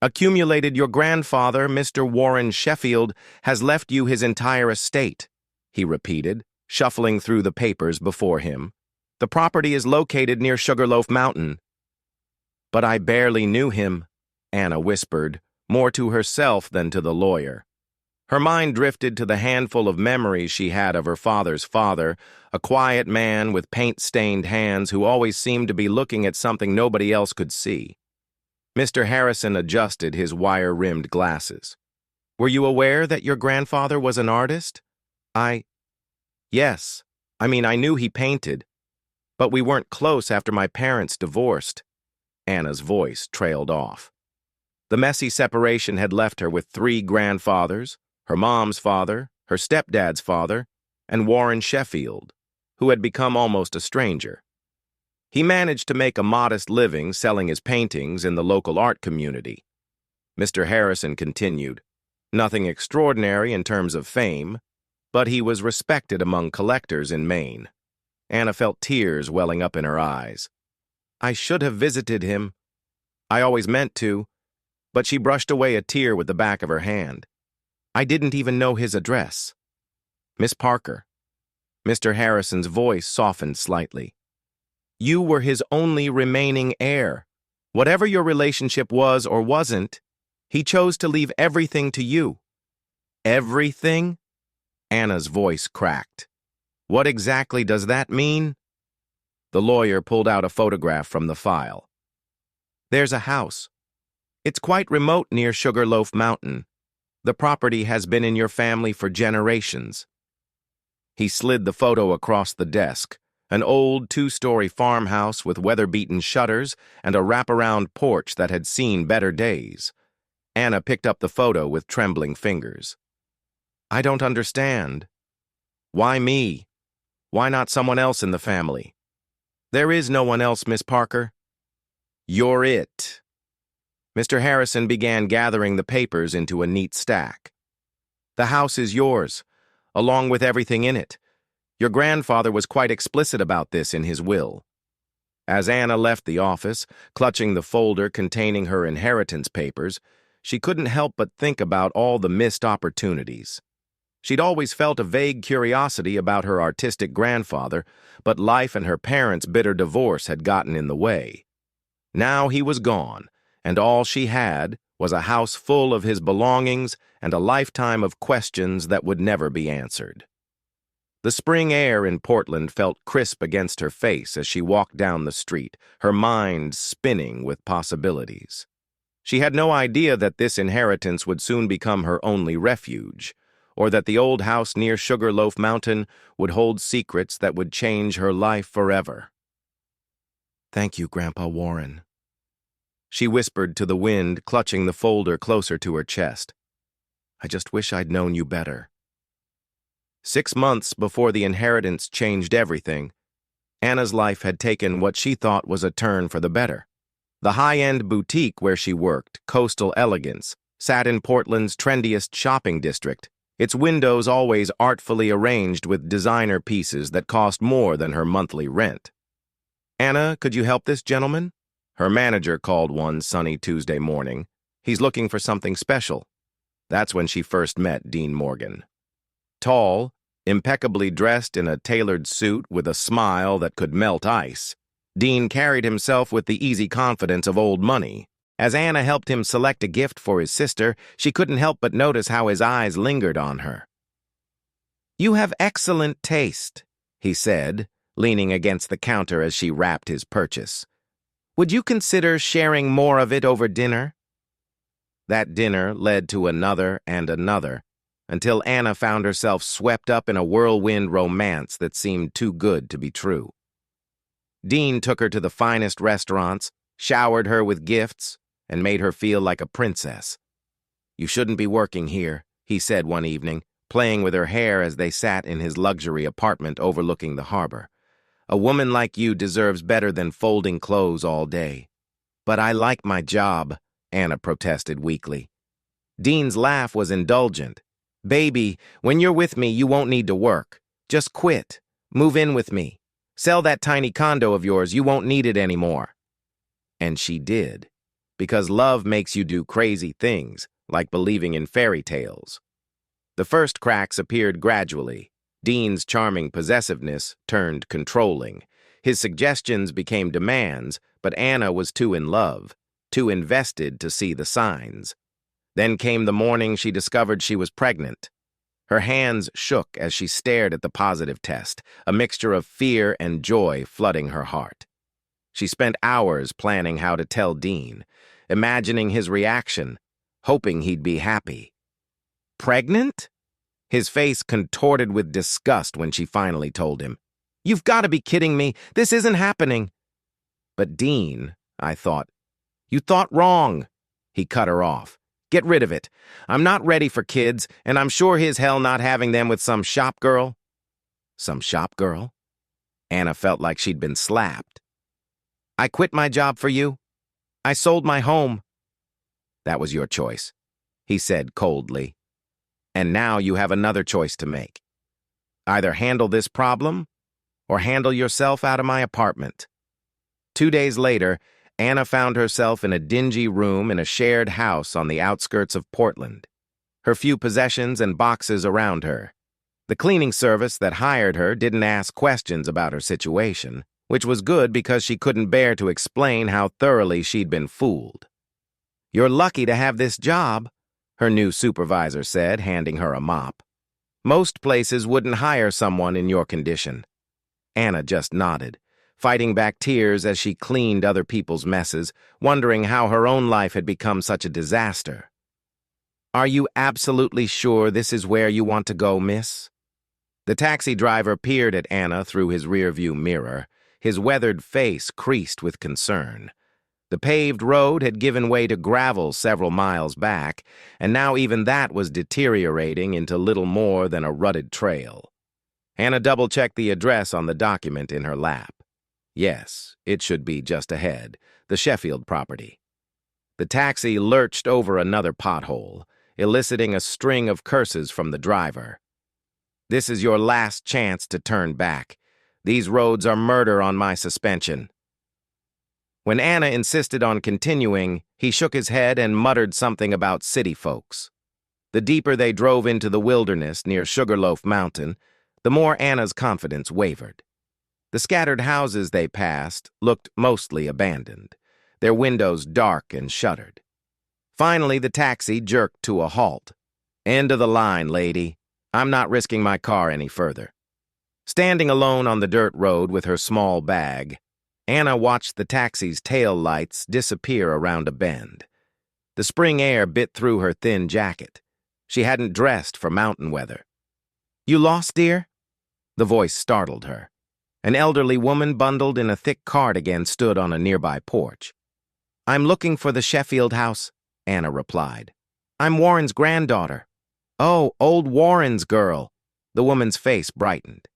Accumulated your grandfather, Mr. Warren Sheffield, has left you his entire estate, he repeated, shuffling through the papers before him. The property is located near Sugarloaf Mountain. But I barely knew him, Anna whispered, more to herself than to the lawyer. Her mind drifted to the handful of memories she had of her father's father, a quiet man with paint-stained hands who always seemed to be looking at something nobody else could see. Mr. Harrison adjusted his wire-rimmed glasses. Were you aware that your grandfather was an artist? Yes. I knew he painted. But we weren't close after my parents divorced. Anna's voice trailed off. The messy separation had left her with 3 grandfathers, her mom's father, her stepdad's father, and Warren Sheffield, who had become almost a stranger. He managed to make a modest living selling his paintings in the local art community. Mr. Harrison continued, nothing extraordinary in terms of fame, but he was respected among collectors in Maine. Anna felt tears welling up in her eyes. I should have visited him. I always meant to, but she brushed away a tear with the back of her hand. I didn't even know his address. Miss Parker. Mr. Harrison's voice softened slightly. You were his only remaining heir. Whatever your relationship was or wasn't, he chose to leave everything to you. Everything? Anna's voice cracked. What exactly does that mean? The lawyer pulled out a photograph from the file. There's a house. It's quite remote near Sugarloaf Mountain. The property has been in your family for generations. He slid the photo across the desk, an old 2-story farmhouse with weather-beaten shutters and a wraparound porch that had seen better days. Anna picked up the photo with trembling fingers. I don't understand. Why me? Why not someone else in the family? There is no one else, Miss Parker. You're it. Mr. Harrison began gathering the papers into a neat stack. The house is yours, along with everything in it. Your grandfather was quite explicit about this in his will. As Anna left the office, clutching the folder containing her inheritance papers, she couldn't help but think about all the missed opportunities. She'd always felt a vague curiosity about her artistic grandfather, but life and her parents' bitter divorce had gotten in the way. Now he was gone, and all she had was a house full of his belongings and a lifetime of questions that would never be answered. The spring air in Portland felt crisp against her face as she walked down the street, her mind spinning with possibilities. She had no idea that this inheritance would soon become her only refuge, or that the old house near Sugarloaf Mountain would hold secrets that would change her life forever. Thank you, Grandpa Warren. She whispered to the wind, clutching the folder closer to her chest. I just wish I'd known you better. 6 months before the inheritance changed everything, Anna's life had taken what she thought was a turn for the better. The high-end boutique where she worked, Coastal Elegance, sat in Portland's trendiest shopping district, its windows always artfully arranged with designer pieces that cost more than her monthly rent. Anna, could you help this gentleman? Her manager called one sunny Tuesday morning. He's looking for something special. That's when she first met Dean Morgan. Tall, impeccably dressed in a tailored suit with a smile that could melt ice, Dean carried himself with the easy confidence of old money. As Anna helped him select a gift for his sister, she couldn't help but notice how his eyes lingered on her. You have excellent taste, he said, leaning against the counter as she wrapped his purchase. Would you consider sharing more of it over dinner? That dinner led to another and another, until Anna found herself swept up in a whirlwind romance that seemed too good to be true. Dean took her to the finest restaurants, showered her with gifts, and made her feel like a princess. You shouldn't be working here, he said one evening, playing with her hair as they sat in his luxury apartment overlooking the harbor. A woman like you deserves better than folding clothes all day. But I like my job, Anna protested weakly. Dean's laugh was indulgent. Baby, when you're with me, you won't need to work. Just quit. Move in with me. Sell that tiny condo of yours, you won't need it anymore. And she did. because love makes you do crazy things, like believing in fairy tales. The first cracks appeared gradually. Dean's charming possessiveness turned controlling. His suggestions became demands, but Anna was too in love, too invested to see the signs. Then came the morning she discovered she was pregnant. Her hands shook as she stared at the positive test, a mixture of fear and joy flooding her heart. She spent hours planning how to tell Dean, imagining his reaction, hoping he'd be happy. Pregnant? His face contorted with disgust when she finally told him. You've got to be kidding me. This isn't happening. But Dean, I thought. You thought wrong. He cut her off. Get rid of it. I'm not ready for kids, and I'm sure his hell not having them with some shop girl. Some shop girl? Anna felt like she'd been slapped. I quit my job for you. I sold my home. That was your choice, he said coldly. And now you have another choice to make. Either handle this problem, or handle yourself out of my apartment. 2 days later, Anna found herself in a dingy room in a shared house on the outskirts of Portland. Her few possessions and boxes around her. The cleaning service that hired her didn't ask questions about her situation, which was good because she couldn't bear to explain how thoroughly she'd been fooled. You're lucky to have this job, her new supervisor said, handing her a mop. Most places wouldn't hire someone in your condition. Anna just nodded, fighting back tears as she cleaned other people's messes, wondering how her own life had become such a disaster. Are you absolutely sure this is where you want to go, miss? The taxi driver peered at Anna through his rearview mirror, his weathered face creased with concern. The paved road had given way to gravel several miles back, and now even that was deteriorating into little more than a rutted trail. Anna double-checked the address on the document in her lap. Yes, it should be just ahead, the Sheffield property. The taxi lurched over another pothole, eliciting a string of curses from the driver. This is your last chance to turn back. These roads are murder on my suspension. When Anna insisted on continuing, he shook his head and muttered something about city folks. The deeper they drove into the wilderness near Sugarloaf Mountain, the more Anna's confidence wavered. The scattered houses they passed looked mostly abandoned, their windows dark and shuttered. Finally, the taxi jerked to a halt. End of the line, lady. I'm not risking my car any further. Standing alone on the dirt road with her small bag, Anna watched the taxi's tail lights disappear around a bend. The spring air bit through her thin jacket. She hadn't dressed for mountain weather. You lost, dear? The voice startled her. An elderly woman bundled in a thick cardigan stood on a nearby porch. I'm looking for the Sheffield house, Anna replied. I'm Warren's granddaughter. Oh, old Warren's girl. The woman's face brightened.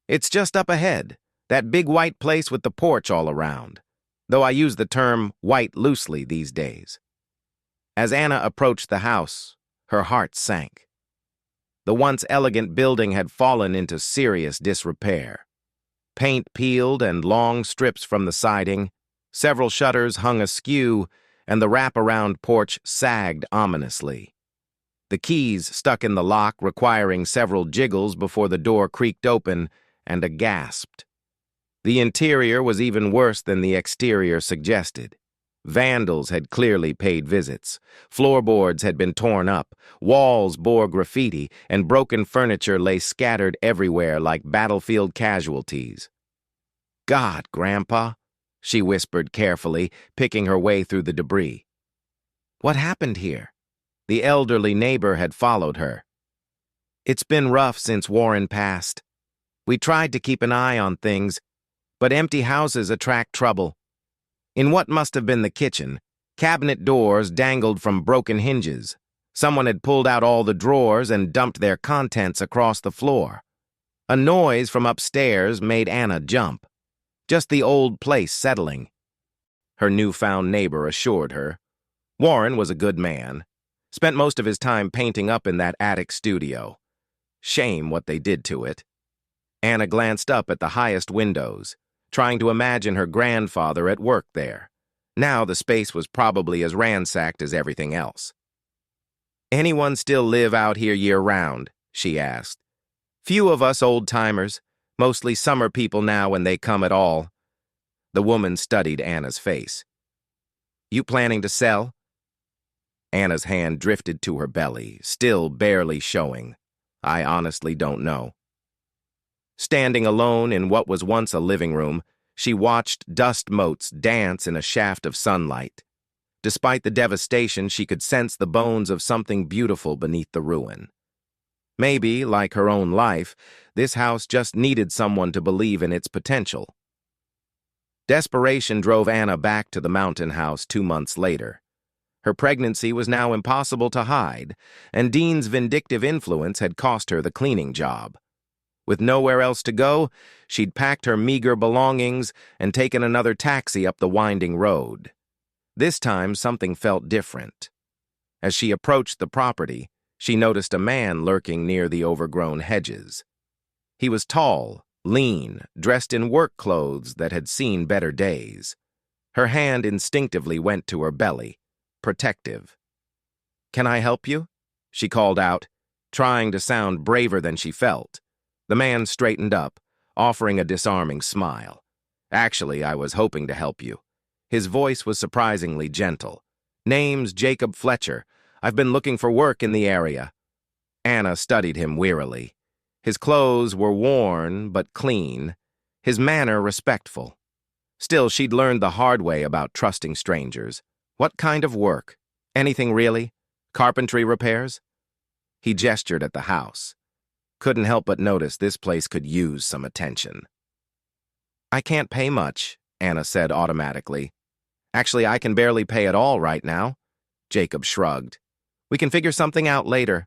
It's just up ahead. That big white place with the porch all around, though I use the term white loosely these days. As Anna approached the house, her heart sank. The once elegant building had fallen into serious disrepair. Paint peeled and long strips from the siding, several shutters hung askew, and the wraparound porch sagged ominously. The keys stuck in the lock, requiring several jiggles before the door creaked open, and a gasped. The interior was even worse than the exterior suggested. Vandals had clearly paid visits. Floorboards had been torn up, walls bore graffiti, and broken furniture lay scattered everywhere like battlefield casualties. God, Grandpa, she whispered carefully, picking her way through the debris. What happened here? The elderly neighbor had followed her. It's been rough since Warren passed. We tried to keep an eye on things, but empty houses attract trouble. In what must have been the kitchen, cabinet doors dangled from broken hinges. Someone had pulled out all the drawers and dumped their contents across the floor. A noise from upstairs made Anna jump. Just the old place settling. Her newfound neighbor assured her. Warren was a good man. Spent most of his time painting up in that attic studio. Shame what they did to it. Anna glanced up at the highest windows, trying to imagine her grandfather at work there. Now the space was probably as ransacked as everything else. "Anyone still live out here year-round?" she asked. "Few of us old-timers, mostly summer people now when they come at all." The woman studied Anna's face. "You planning to sell?" Anna's hand drifted to her belly, still barely showing. "I honestly don't know." Standing alone in what was once a living room, she watched dust motes dance in a shaft of sunlight. Despite the devastation, she could sense the bones of something beautiful beneath the ruin. Maybe, like her own life, this house just needed someone to believe in its potential. Desperation drove Anna back to the mountain house 2 months later. Her pregnancy was now impossible to hide, and Dean's vindictive influence had cost her the cleaning job. With nowhere else to go, she'd packed her meager belongings and taken another taxi up the winding road. This time, something felt different. As she approached the property, she noticed a man lurking near the overgrown hedges. He was tall, lean, dressed in work clothes that had seen better days. Her hand instinctively went to her belly, protective. "Can I help you?" she called out, trying to sound braver than she felt. The man straightened up, offering a disarming smile. "Actually, I was hoping to help you." His voice was surprisingly gentle. "Name's Jacob Fletcher. I've been looking for work in the area." Anna studied him wearily. His clothes were worn but clean, his manner respectful. Still, she'd learned the hard way about trusting strangers. "What kind of work? Anything really? Carpentry repairs?" He gestured at the house. Couldn't help but notice this place could use some attention. "I can't pay much," Anna said automatically. "Actually, I can barely pay at all right now." Jacob shrugged. "We can figure something out later.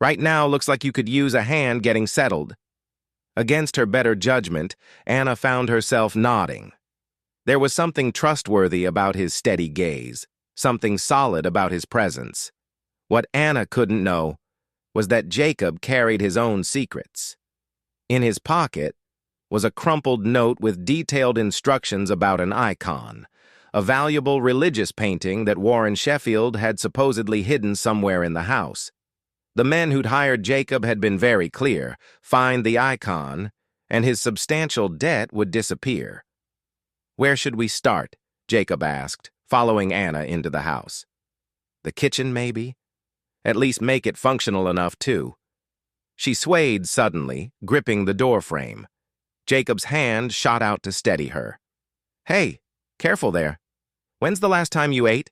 Right now, looks like you could use a hand getting settled." Against her better judgment, Anna found herself nodding. There was something trustworthy about his steady gaze, something solid about his presence. What Anna couldn't know was that Jacob carried his own secrets. In his pocket was a crumpled note with detailed instructions about an icon, a valuable religious painting that Warren Sheffield had supposedly hidden somewhere in the house. The men who'd hired Jacob had been very clear: find the icon, and his substantial debt would disappear. "Where should we start?" Jacob asked, following Anna into the house. "The kitchen, maybe? At least make it functional enough, too." She swayed suddenly, gripping the doorframe. Jacob's hand shot out to steady her. "Hey, careful there. When's the last time you ate?"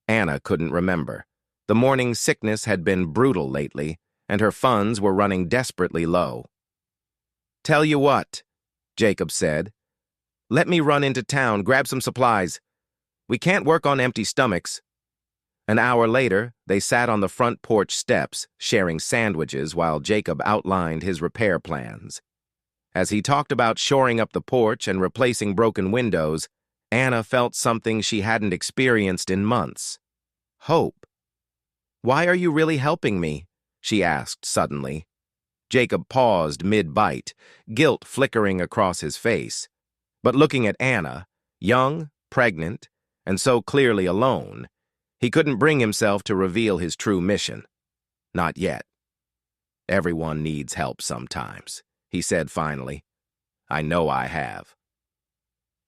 Anna couldn't remember. The morning sickness had been brutal lately, and her funds were running desperately low. "Tell you what," Jacob said. "Let me run into town, grab some supplies. We can't work on empty stomachs." An hour later, they sat on the front porch steps, sharing sandwiches while Jacob outlined his repair plans. As he talked about shoring up the porch and replacing broken windows, Anna felt something she hadn't experienced in months: hope. "Why are you really helping me?" she asked suddenly. Jacob paused mid-bite, guilt flickering across his face. But looking at Anna, young, pregnant, and so clearly alone, he couldn't bring himself to reveal his true mission. Not yet. "Everyone needs help sometimes," he said finally. "I know I have."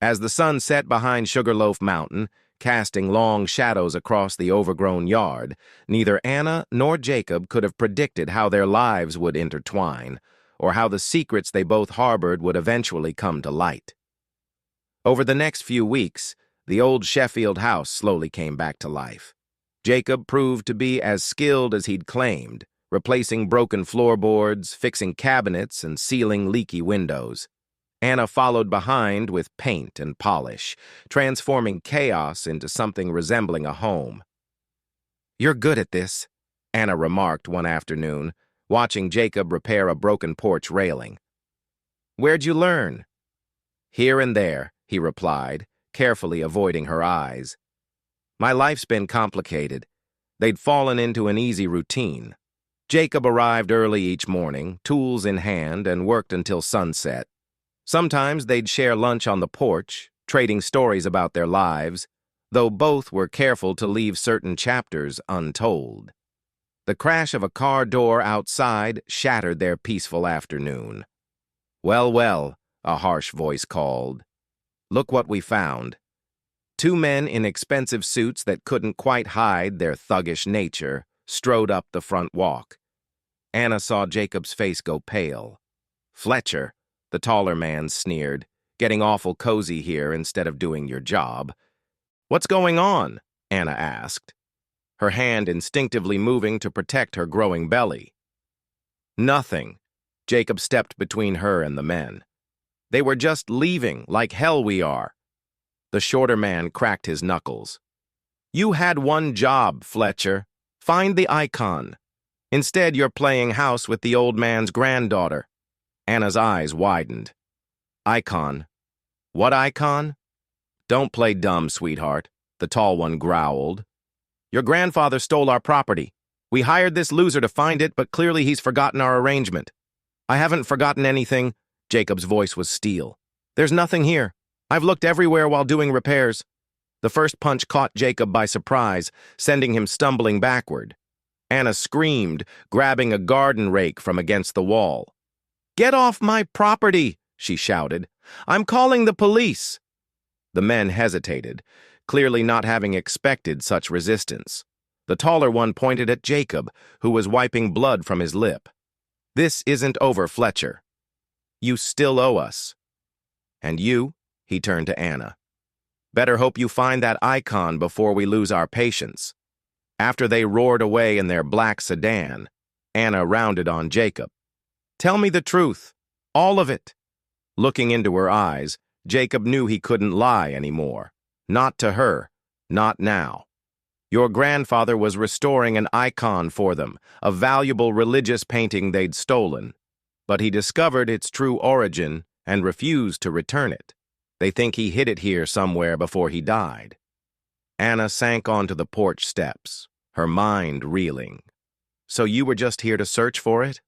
As the sun set behind Sugarloaf Mountain, casting long shadows across the overgrown yard, neither Anna nor Jacob could have predicted how their lives would intertwine, or how the secrets they both harbored would eventually come to light. Over the next few weeks, the old Sheffield house slowly came back to life. Jacob proved to be as skilled as he'd claimed, replacing broken floorboards, fixing cabinets, and sealing leaky windows. Anna followed behind with paint and polish, transforming chaos into something resembling a home. "You're good at this," Anna remarked one afternoon, watching Jacob repair a broken porch railing. "Where'd you learn?" "Here and there," he replied, carefully avoiding her eyes. "My life's been complicated." They'd fallen into an easy routine. Jacob arrived early each morning, tools in hand, and worked until sunset. Sometimes they'd share lunch on the porch, trading stories about their lives, though both were careful to leave certain chapters untold. The crash of a car door outside shattered their peaceful afternoon. "Well, well," a harsh voice called. "Look what we found." Two men in expensive suits that couldn't quite hide their thuggish nature strode up the front walk. Anna saw Jacob's face go pale. "Fletcher," the taller man sneered, "getting awful cozy here instead of doing your job." "What's going on?" Anna asked, her hand instinctively moving to protect her growing belly. "Nothing." Jacob stepped between her and the men. "They were just leaving, like hell we are." The shorter man cracked his knuckles. "You had one job, Fletcher. Find the icon. Instead, you're playing house with the old man's granddaughter." Anna's eyes widened. "Icon? What icon?" "Don't play dumb, sweetheart," the tall one growled. "Your grandfather stole our property. We hired this loser to find it, but clearly he's forgotten our arrangement." "I haven't forgotten anything." Jacob's voice was steel. "There's nothing here. I've looked everywhere while doing repairs." The first punch caught Jacob by surprise, sending him stumbling backward. Anna screamed, grabbing a garden rake from against the wall. "Get off my property!" she shouted. "I'm calling the police!" The men hesitated, clearly not having expected such resistance. The taller one pointed at Jacob, who was wiping blood from his lip. "This isn't over, Fletcher. You still owe us. And you," he turned to Anna, "better hope you find that icon before we lose our patience." After they roared away in their black sedan, Anna rounded on Jacob. "Tell me the truth. All of it." Looking into her eyes, Jacob knew he couldn't lie anymore. Not to her. Not now. "Your grandfather was restoring an icon for them, a valuable religious painting they'd stolen. But he discovered its true origin and refused to return it. They think he hid it here somewhere before he died." Anna sank onto the porch steps, her mind reeling. "So you were just here to search for it?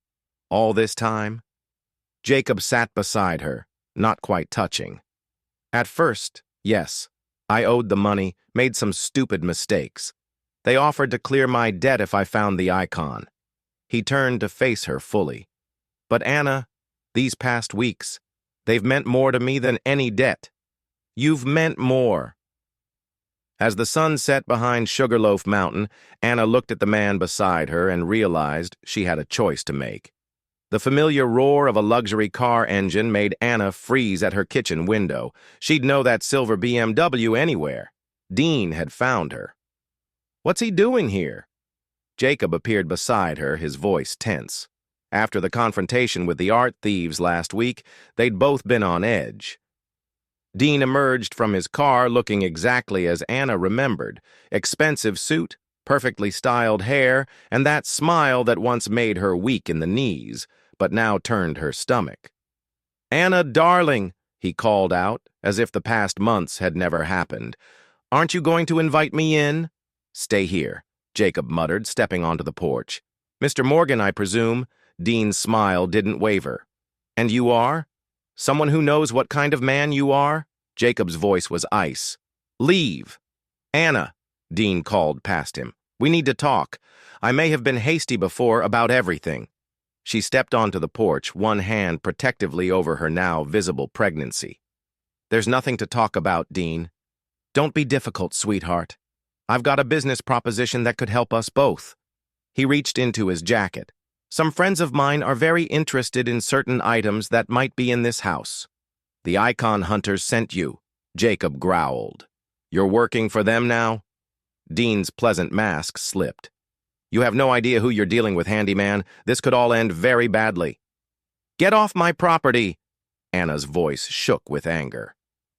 All this time?" Jacob sat beside her, not quite touching. "At first, yes. I owed the money, made some stupid mistakes. They offered to clear my debt if I found the icon." He turned to face her fully. "But Anna, these past weeks, they've meant more to me than any debt. You've meant more." As the sun set behind Sugarloaf Mountain, Anna looked at the man beside her and realized she had a choice to make. The familiar roar of a luxury car engine made Anna freeze at her kitchen window. She'd know that silver BMW anywhere. Dean had found her. "What's he doing here?" Jacob appeared beside her, his voice tense. After the confrontation with the art thieves last week, they'd both been on edge. Dean emerged from his car looking exactly as Anna remembered. Expensive suit, perfectly styled hair, and that smile that once made her weak in the knees, but now turned her stomach. "Anna, darling," he called out, as if the past months had never happened. "Aren't you going to invite me in?" "Stay here," Jacob muttered, stepping onto the porch. "Mr. Morgan, I presume." Dean's smile didn't waver. "And you are? Someone who knows what kind of man you are?" Jacob's voice was ice. "Leave." "Anna," Dean called past him. "We need to talk. I may have been hasty before about everything." She stepped onto the porch, one hand protectively over her now visible pregnancy. "There's nothing to talk about, Dean. Don't be difficult, sweetheart. I've got a business proposition that could help us both." He reached into his jacket. "Some friends of mine are very interested in certain items that might be in this house." "The icon hunters sent you," Jacob growled. "You're working for them now?" Dean's pleasant mask slipped. "You have no idea who you're dealing with, handyman. This could all end very badly." "Get off my property!" Anna's voice shook with anger.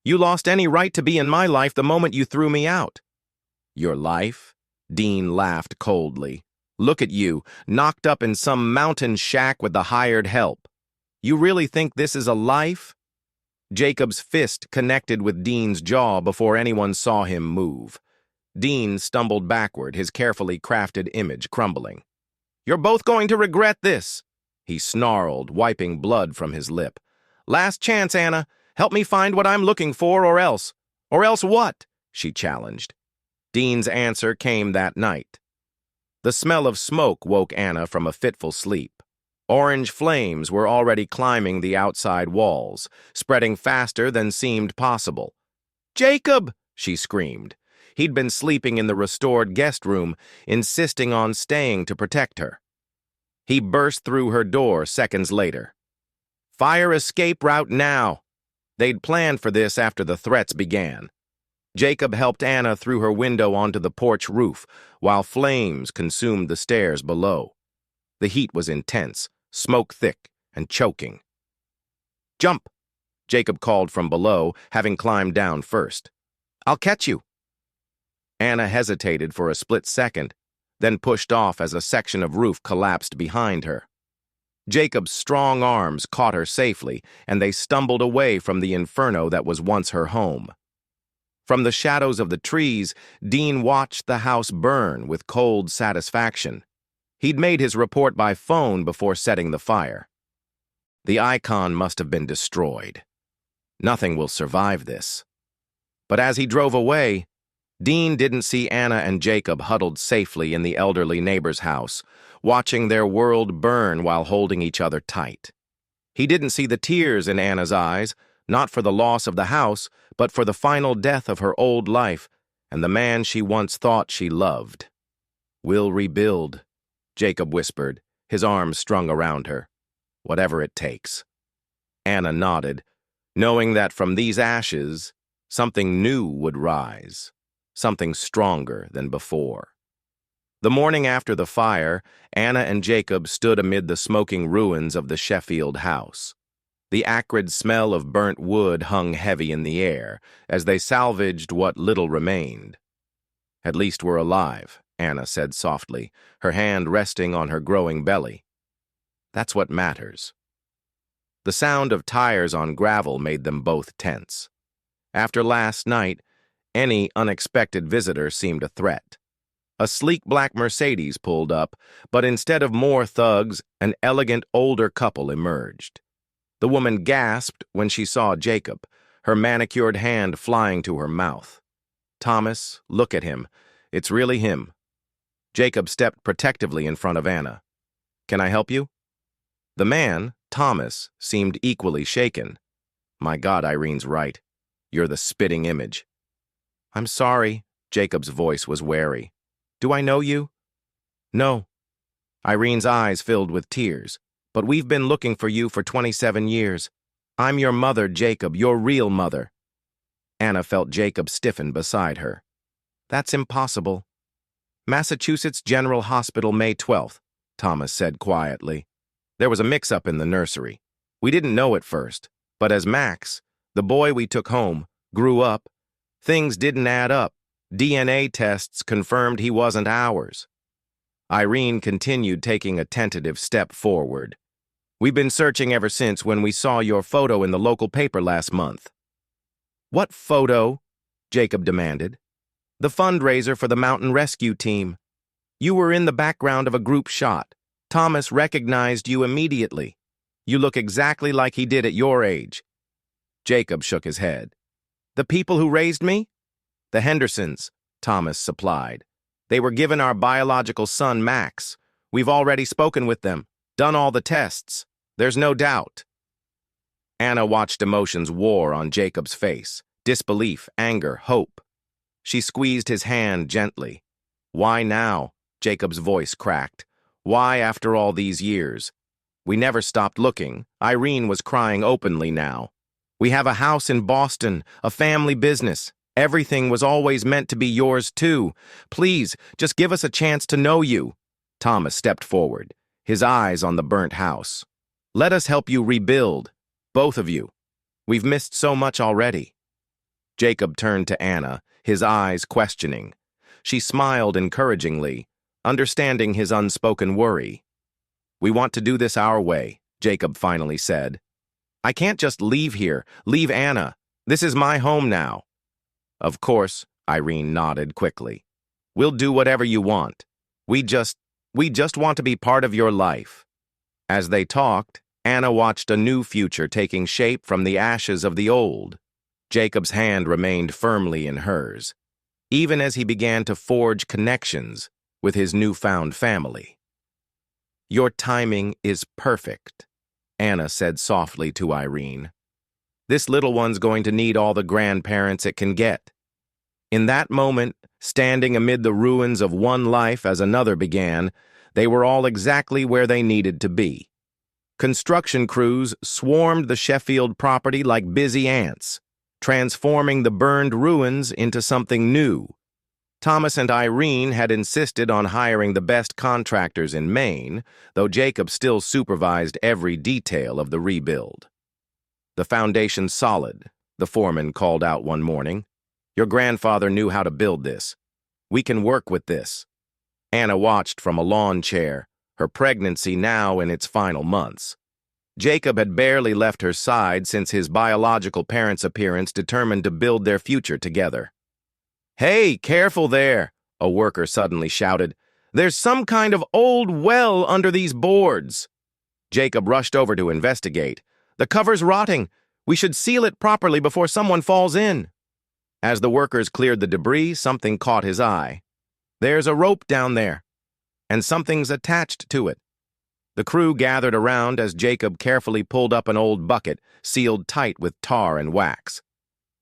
"You lost any right to be in my life the moment you threw me out." "Your life?" Dean laughed coldly. "Look at you, knocked up in some mountain shack with the hired help. You really think this is a life?" Jacob's fist connected with Dean's jaw before anyone saw him move. Dean stumbled backward, his carefully crafted image crumbling. "You're both going to regret this," he snarled, wiping blood from his lip. "Last chance, Anna. Help me find what I'm looking for, or else. Or else what? She challenged. Dean's answer came that night. The smell of smoke woke Anna from a fitful sleep. Orange flames were already climbing the outside walls, spreading faster than seemed possible. "Jacob!" she screamed. He'd been sleeping in the restored guest room, insisting on staying to protect her. He burst through her door seconds later. "Fire escape route now!" They'd planned for this after the threats began. Jacob helped Anna through her window onto the porch roof, while flames consumed the stairs below. The heat was intense, smoke thick, and choking. "Jump!" Jacob called from below, having climbed down first. "I'll catch you." Anna hesitated for a split second, then pushed off as a section of roof collapsed behind her. Jacob's strong arms caught her safely, and they stumbled away from the inferno that was once her home. From the shadows of the trees, Dean watched the house burn with cold satisfaction. He'd made his report by phone before setting the fire. The icon must have been destroyed. Nothing will survive this. But as he drove away, Dean didn't see Anna and Jacob huddled safely in the elderly neighbor's house, watching their world burn while holding each other tight. He didn't see the tears in Anna's eyes, not for the loss of the house, but for the final death of her old life and the man she once thought she loved. "We'll rebuild," Jacob whispered, his arms strung around her. "Whatever it takes." Anna nodded, knowing that from these ashes, something new would rise, something stronger than before. The morning after the fire, Anna and Jacob stood amid the smoking ruins of the Sheffield house. The acrid smell of burnt wood hung heavy in the air as they salvaged what little remained. "At least we're alive," Anna said softly, her hand resting on her growing belly. "That's what matters." The sound of tires on gravel made them both tense. After last night, any unexpected visitor seemed a threat. A sleek black Mercedes pulled up, but instead of more thugs, an elegant older couple emerged. The woman gasped when she saw Jacob, her manicured hand flying to her mouth. "Thomas, look at him. It's really him." Jacob stepped protectively in front of Anna. "Can I help you?" The man, Thomas, seemed equally shaken. "My God, Irene's right. You're the spitting image." "I'm sorry," Jacob's voice was wary. "Do I know you?" "No." Irene's eyes filled with tears. "But we've been looking for you for 27 years. I'm your mother, Jacob, your real mother." Anna felt Jacob stiffen beside her. "That's impossible." "Massachusetts General Hospital, May 12th, Thomas said quietly. "There was a mix-up in the nursery. We didn't know at first, but as Max, the boy we took home, grew up, things didn't add up. DNA tests confirmed he wasn't ours." Irene continued, taking a tentative step forward. "We've been searching ever since when we saw your photo in the local paper last month." "What photo?" Jacob demanded. "The fundraiser for the mountain rescue team. You were in the background of a group shot. Thomas recognized you immediately. You look exactly like he did at your age." Jacob shook his head. "The people who raised me?" "The Hendersons," Thomas supplied. "They were given our biological son, Max. We've already spoken with them, done all the tests. There's no doubt." Anna watched emotions war on Jacob's face, disbelief, anger, hope. She squeezed his hand gently. "Why now?" Jacob's voice cracked. "Why after all these years? We never stopped looking." Irene was crying openly now. "We have a house in Boston, a family business. Everything was always meant to be yours too. Please, just give us a chance to know you." Thomas stepped forward, his eyes on the burnt house. "Let us help you rebuild, both of you. We've missed so much already." Jacob turned to Anna, his eyes questioning. She smiled encouragingly, understanding his unspoken worry. "We want to do this our way," Jacob finally said. "I can't just leave here, leave Anna. This is my home now." "Of course," Irene nodded quickly. "We'll do whatever you want. We just want to be part of your life." As they talked, Anna watched a new future taking shape from the ashes of the old. Jacob's hand remained firmly in hers, even as he began to forge connections with his newfound family. "Your timing is perfect," Anna said softly to Irene. "This little one's going to need all the grandparents it can get." In that moment, standing amid the ruins of one life as another began, they were all exactly where they needed to be. Construction crews swarmed the Sheffield property like busy ants, transforming the burned ruins into something new. Thomas and Irene had insisted on hiring the best contractors in Maine, though Jacob still supervised every detail of the rebuild. "The foundation's solid," the foreman called out one morning. "Your grandfather knew how to build this. We can work with this." Anna watched from a lawn chair, her pregnancy now in its final months. Jacob had barely left her side since his biological parents' appearance determined to build their future together. "Hey, careful there," a worker suddenly shouted. "There's some kind of old well under these boards." Jacob rushed over to investigate. "The cover's rotting. We should seal it properly before someone falls in." As the workers cleared the debris, something caught his eye. "There's a rope down there, and something's attached to it." The crew gathered around as Jacob carefully pulled up an old bucket, sealed tight with tar and wax.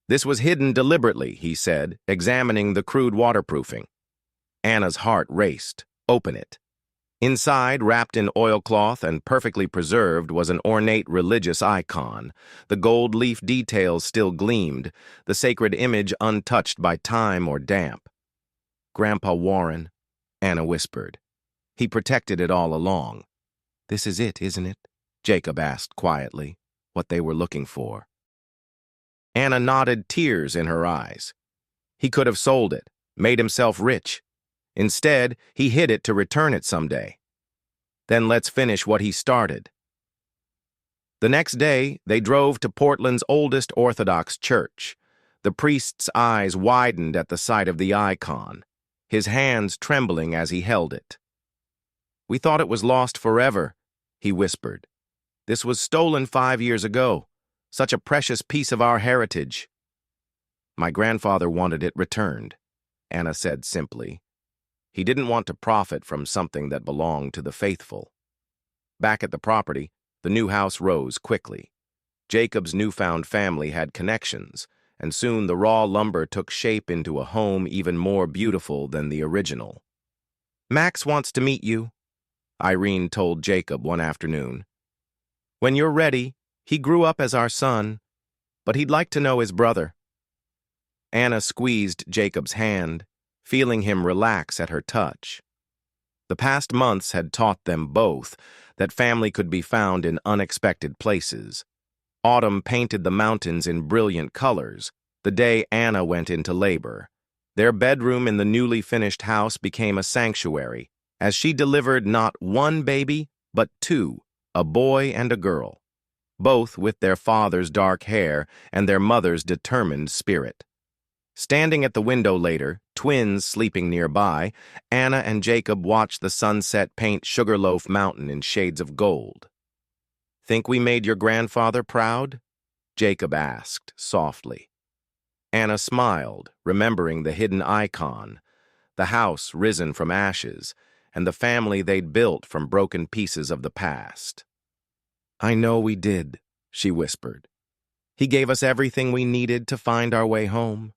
"This was hidden deliberately," he said, examining the crude waterproofing. Anna's heart raced. "Open it." Inside, wrapped in oilcloth and perfectly preserved, was an ornate religious icon. The gold leaf details still gleamed, the sacred image untouched by time or damp. "Grandpa Warren," Anna whispered. "He protected it all along." "This is it, isn't it?" Jacob asked quietly, what they were looking for. Anna nodded, tears in her eyes. He could have sold it, made himself rich. Instead, he hid it to return it someday. Then let's finish what he started. The next day, they drove to Portland's oldest Orthodox church. The priest's eyes widened at the sight of the icon, his hands trembling as he held it. "We thought it was lost forever," he whispered. "This was stolen 5 years ago. Such a precious piece of our heritage." "My grandfather wanted it returned," Anna said simply. "He didn't want to profit from something that belonged to the faithful." Back at the property, the new house rose quickly. Jacob's newfound family had connections, and soon the raw lumber took shape into a home even more beautiful than the original. "Max wants to meet you," Irene told Jacob one afternoon. "When you're ready, he grew up as our son, but he'd like to know his brother." Anna squeezed Jacob's hand, feeling him relax at her touch. The past months had taught them both that family could be found in unexpected places. Autumn painted the mountains in brilliant colors the day Anna went into labor. Their bedroom in the newly finished house became a sanctuary, as she delivered not one baby, but 2, a boy and a girl, both with their father's dark hair and their mother's determined spirit. Standing at the window later, twins sleeping nearby, Anna and Jacob watched the sunset paint Sugarloaf Mountain in shades of gold. "Think we made your grandfather proud?" Jacob asked softly. Anna smiled, remembering the hidden icon, the house risen from ashes, and the family they'd built from broken pieces of the past. "I know we did," she whispered. "He gave us everything we needed to find our way home."